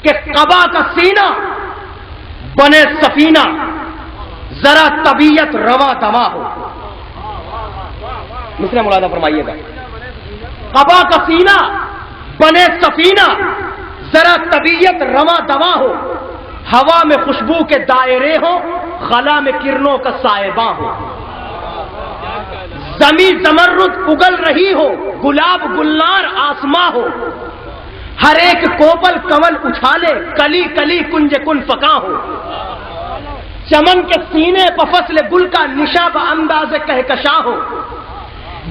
کہ قبا کا سینہ بنے سفینہ، ذرا طبیعت رواں دواں ہو. مصرع مولانا فرمائیے گا. قبا کا سینہ بنے سفینہ، ذرا طبیعت رواں دواں ہو، ہوا میں خوشبو کے دائرے ہوں، خلا میں کرنوں کا سائباں ہو. زمین زمرد اگل رہی ہو، گلاب گلنار آسماں ہو، ہر ایک کوپل کنول اچھالے، کلی کلی کنج کن فکاں ہو. چمن کے سینے پہ فصل گل کا نشاب انداز کہکشاں ہو،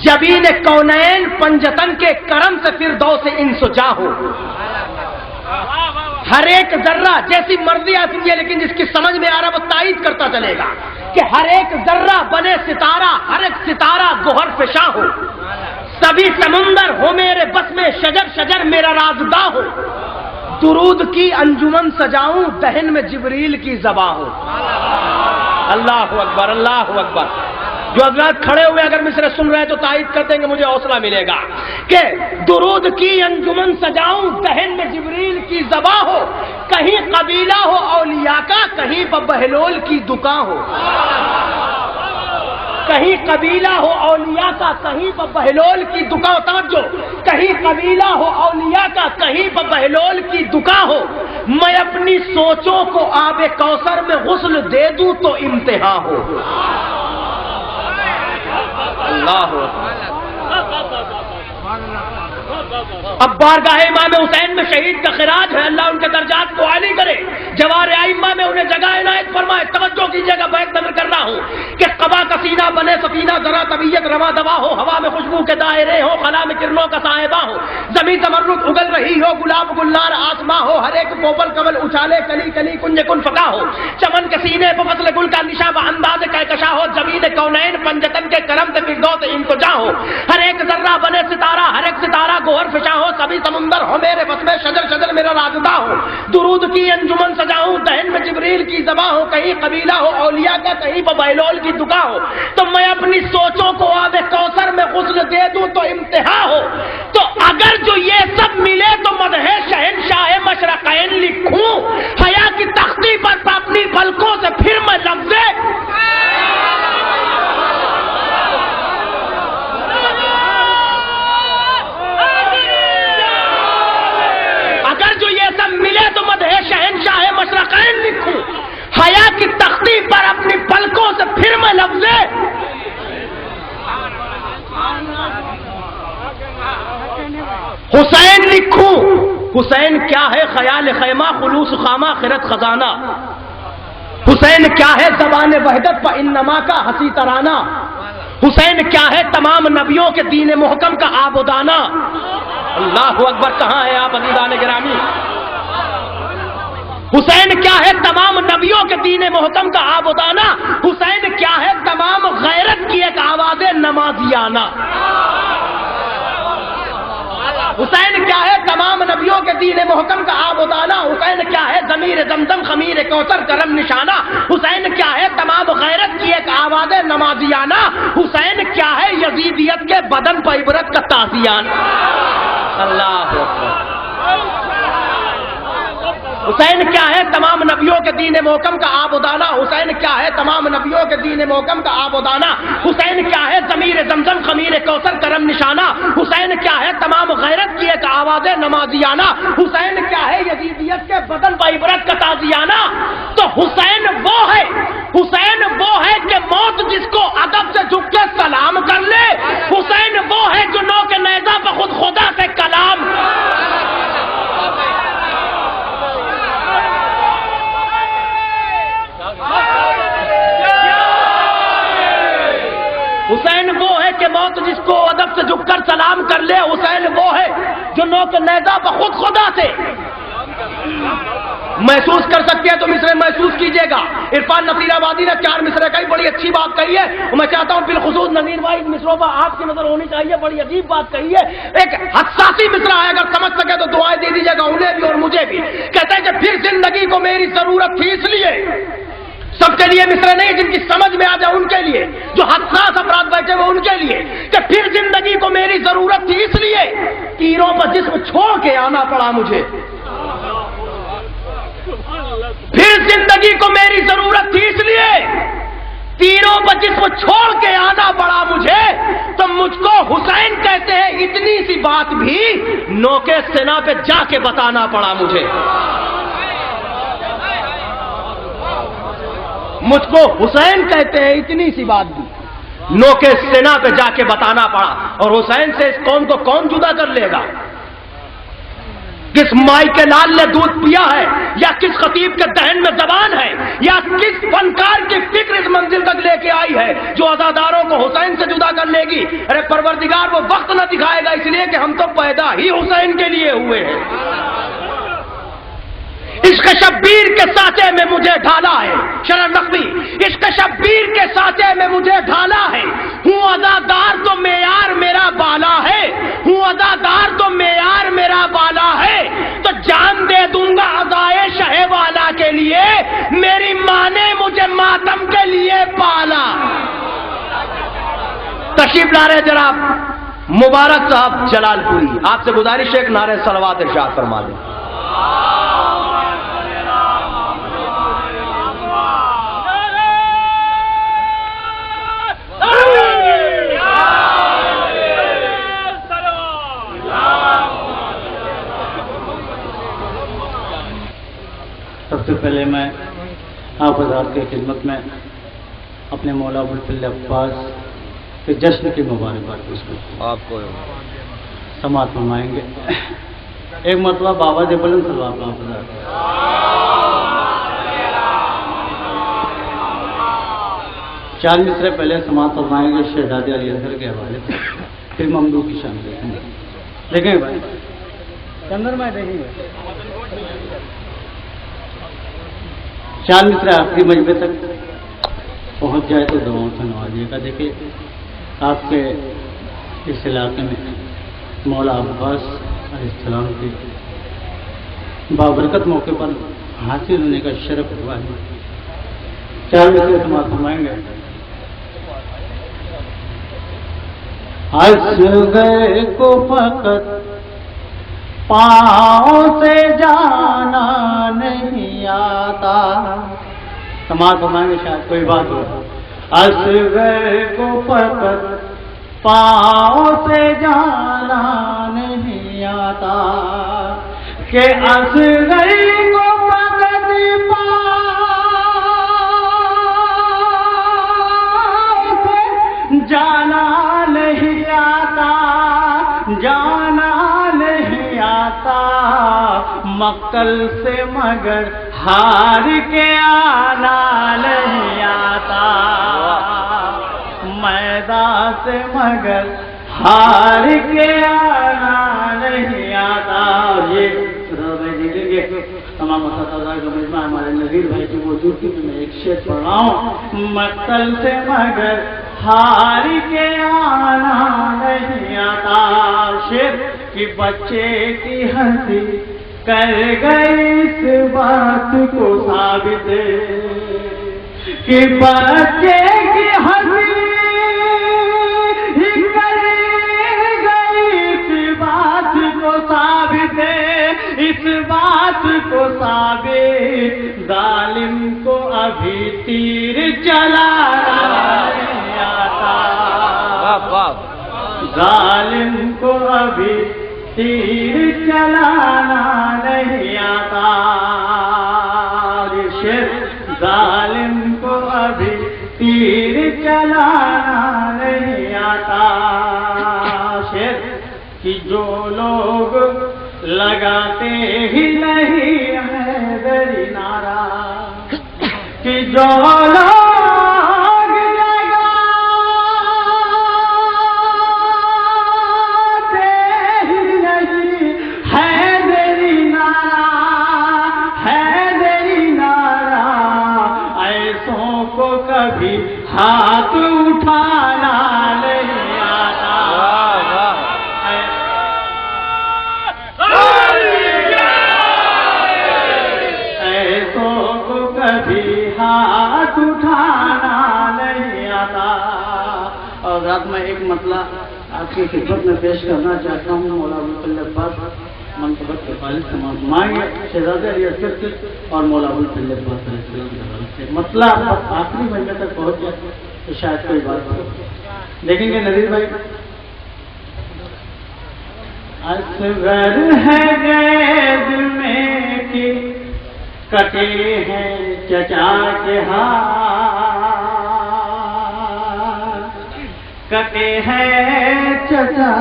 جبین کونین پنجتن کے کرم سے فردوس انسجا ہو. ہر ایک ذرہ جیسی مرضی آ سکتی ہے، لیکن جس کی سمجھ میں آ رہا وہ تائید کرتا چلے گا کہ ہر ایک ذرہ بنے ستارہ، ہر ایک ستارہ گوہر فشاں ہو، سبھی سمندر ہو میرے بس میں، شجر شجر میرا رازداں ہو. درود کی انجمن سجاؤں، دہن میں جبریل کی زباں ہو. اللہ اکبر، اللہ اکبر. جو حضرات کھڑے ہوئے اگر مصرع سن رہے ہیں تو تائید کرتے ہیں کہ مجھے حوصلہ ملے گا کہ درود کی انجمن سجاؤں، دہن میں جبریل کی زباں ہو، کہیں قبیلہ ہو اولیاء کا، کہیں بہلول کی دکان ہو. کہیں قبیلہ ہو اولیاء کا، کہیں بہلول کی دکان. توجہ، کہیں قبیلہ ہو اولیاء کا، کہیں بہلول کی دکان ہو. میں اپنی سوچوں کو آب کوثر میں غسل دے دوں تو امتحان ہو. اللہ اب بارگاہ امام حسین میں شہید کا خراج ہے، اللہ ان کے درجات کو عالی کرے، جوار ائمہ میں انہیں جگہ عنایت فرمائے. توجہ کیجیے گا، بیت نظر کر رہا ہوں کہ قبا کا سینہ بنے سفینہ، ذرا طبیعت رواں دواں ہو، ہوا میں خوشبو کے دائرے ہو، خلا میں کرنوں کا سائباں ہو، زمین زمرد اگل رہی ہو، گلاب گلنار آسماں ہو، ہر ایک کوپل کنول اچھالے، کلی کلی کنج کن فکا ہو. چمن کے سینے پہ فصل گل کا نشاب انداز کہکشاں ہو، زمین کونین پنجتن کے کرم سے فردوس انسجا ہو. ہر ایک ذرہ بنے ستارہ، ہر ایک ستارہ گوہر فشاں ہو، سبھی سمندر ہو میرے بس میں، شجر شجر میرا رازداں ہو. درود کی انجمن سجاؤں، دہن میں جبریل کی زباں ہو، کہیں قبیلہ ہو اولیاء کا، کہیں بہلول کی دکان ہو. تو میں اپنی سوچوں کو آب کوثر میں غسل دے دوں تو امتحان ہو. تو اگر جو یہ سب ملے تو مدح شہنشاہ مشرقین لکھوں، حیا کی تختی پر اپنی پلکوں سے پھر میں لفظ ملے تو مدح شہنشاہ مشرقین لکھوں، حیا کی تختی پر اپنی پلکوں سے پھر میں لفظ حسین لکھوں. حسین کیا ہے خیال خیمہ، خلوص خامہ، خرت خزانہ. حسین کیا ہے زبان وحدت پہ انما کا ہنسی ترانہ. حسین کیا ہے تمام نبیوں کے دین محکم کا آب و دانہ. اللہ اکبر. کہاں ہے آپ عزیزان گرامی؟ حسین کیا ہے تمام نبیوں کے دین محکم کا آب و دانہ. حسین کیا ہے تمام غیرت کی ایک آواز نمازیانہ. حسین کیا ہے تمام نبیوں کے دین محکم کا آب و دانہ. حسین کیا ہے ضمیر زمزم خمیر کوثر کرم نشانہ. حسین کیا ہے تمام غیرت کی ایک آواز نمازیانہ. حسین کیا ہے یزیدیت کے بدن پر عبرت کا تعزیانہ. اللہ اکبر. حسین کیا ہے تمام نبیوں کے دین محکم کا آب و دانہ. حسین کیا ہے تمام نبیوں کے دین محکم کا آب و دانہ. حسین کیا ہے ضمیر زمزم خمیر کوثر کرم نشانہ. حسین کیا ہے تمام غیرت کی ایک آواز نمازیانہ. حسین کیا ہے یزیدیت کے بدن پر عبرت کا تعزیانہ. تو حسین وہ ہے، حسین وہ ہے کہ موت جس کو ادب سے جھک کے سلام کر لے. حسین وہ ہے جو نو کے نیزہ پہ خود خدا سے کلام. حسین وہ ہے کہ موت جس کو ادب سے جھک کر سلام کر لے. حسین وہ ہے جو نو کے نیزہ پہ خود خدا سے. محسوس کر سکتے ہیں تو مصرع محسوس کیجئے گا. عرفان نصیر آبادی نے 4 مصرع کہی، بڑی اچھی بات کہی ہے. میں چاہتا ہوں بالخصوص نظیر بھائی مصروں پر آپ کی نظر ہونی چاہیے. بڑی عجیب بات کہی ہے. ایک حساسی مصرع ہے، اگر سمجھ سکے تو دعائیں دے دیجیے گا انہیں بھی اور مجھے بھی. کہتے ہیں کہ پھر زندگی کو میری ضرورت تھی، اس لیے سب کے لیے مصرع نہیں، جن کی سمجھ میں آ جائے ان کے لیے، جو حساس افراد بیٹھے ہوئے ان کے لیے، کہ پھر زندگی کو میری ضرورت تھی، اس لیے تیروں پر جسم چھوڑ کے آنا پڑا مجھے. زندگی کو میری ضرورت تھی، اس لیے تیروں پر جسم چھوڑ کے آنا پڑا مجھے، تو مجھ کو حسین کہتے ہیں، اتنی سی بات بھی نوکے سینا پہ جا کے بتانا پڑا مجھے، مجھ کو حسین کہتے ہیں، اتنی سی بات بھی نوکے سینا پہ جا کے بتانا پڑا۔ اور حسین سے اس قوم کو کون جدا کر لے گا؟ کس مائی کے لال نے دودھ پیا ہے، یا کس خطیب کے دہن میں زبان ہے، یا کس فنکار کی فکر اس منزل تک لے کے آئی ہے جو عزاداروں کو حسین سے جدا کر لے گی؟ ارے پروردگار وہ وقت نہ دکھائے گا، اس لیے کہ ہم تو پیدا ہی حسین کے لیے ہوئے ہیں۔ عشق شبیر کے سانچے میں مجھے ڈھالا ہے، شرح نقوی، عشق شبیر کے سانچے میں مجھے ڈھالا ہے، ہوں عزادار تو معیار میرا بالا ہے، ہوں عزادار تو معیار میرا بالا ہے، تو جان دے دوں گا عزائے شہ والا کے لیے، میری ماں نے مجھے ماتم کے لیے پالا۔ تشریف لا رہے جناب مبارک صاحب جلال پوری، آپ سے گزارش ہے کہ نعرہ صلوات ارشاد فرما دیں۔ سب سے پہلے میں آپ حضرات کی خدمت میں اپنے مولا ابوالفضل عباس کے جشن کی مبارکباد پیش کرتا ہوں۔ آپ کو سماعت فرمائیں گے ایک مرتبہ بابا دے بلند صلوات آپ حضرات۔ چار مصرے پہلے سماعت فرمائیں گے شہزادے علی اصغر کے حوالے سے، پھر ممدوح کی شان دیکھیں گے۔ دیکھیں بھائی اندر میں دیکھیں گے چار مصرے آخری مجمے تک پہنچ جائے تو دعاؤں سے نوازیے گا۔ دیکھیے آپ کے اس علاقے میں مولا عباس علیہ السلام کے بابرکت موقع پر حاصل ہونے کا شرف ہوا ہے۔ چار مصرے سماعت فرمائیں گے۔ اصغر کو فقط پاؤں سے جانا نہیں آتا، سماعت فرمائیں گے شاید کوئی بات ہو۔ اصغر کو فقط پاؤں سے جانا نہیں آتا، کہ اصغر کو فقط پاؤں سے جانا نہیں آتا، جانا نہیں آتا، مقتل سے مگر ہار کے آنا نہیں آتا، میدان سے مگر ہار کے آنا نہیں آتا۔ یہ دیکھیں گے تمام اساتذہ کا مجمع ہمارے نذیر بھائی کی موجودگی میں میں ایک شعر پڑھ رہا ہوں۔ مقتل سے مگر ہار کے آنا نہیں آتا، شعر کہ بچے کی ہنسی کر گئی اس بات کو ثابت، کہ بچے کی ہنسی کر گئی اس بات کو ثابت، اس بات کو ثابت، ظالم کو ابھی تیر چلانا نہیں آتا، ظالم کو ابھی تیر چلانا نہیں آتا، ظالم کو ابھی تیر چلانا نہیں آتا، کہ جو لوگ لگاتے ہی نہیں حیدری نعرہ، کہ جو لوگ ہاتھ اٹھانا نہیں آتا، ایسوں کو کبھی ہاتھ اٹھانا نہیں آتا۔ اور رات میں ایک مسئلہ آپ کی خدمت میں پیش کرنا چاہتا ہوں۔ مولا ابوالفضل عباس منقبت کے خالص تمام مانگے شہزادہ علی اصغر سے اور مولا ابوالفضل عباس علیہ السلام کے حوالے سے مسئلہ آخری مہینے تک پہنچ گیا تو شاید کوئی بات ہو. دیکھیں گے نذیر بھائی. اصغر ہے غیب میں کہ کٹے ہیں چچا کے ہاتھ، کٹے ہیں چچا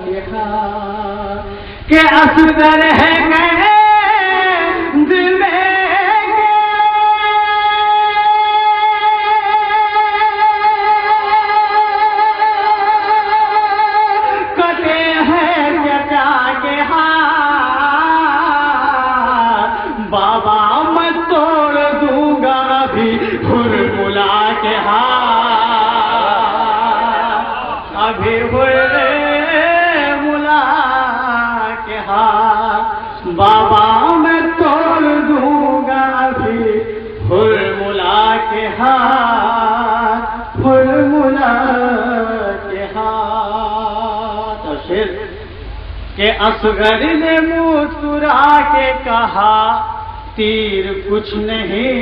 کے ہاتھ کہ اصغر ہے غیب میں کٹے ہیں چچا کے ہاتھ. بابا میں توڑ دوں گا ابھی ہرملا کے ہاتھ، ابھی ہرملا کے ہاتھ. بابا میں توڑ دوں گا ابھی ہرملا کے ہاتھ، ہرملا کے ہاتھ. اور شعر کہ اصغر نے مسکرا کے کہا تیر کچھ نہیں،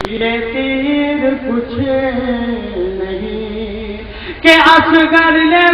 یہ تیر کچھ نہیں. کہ اصغر نے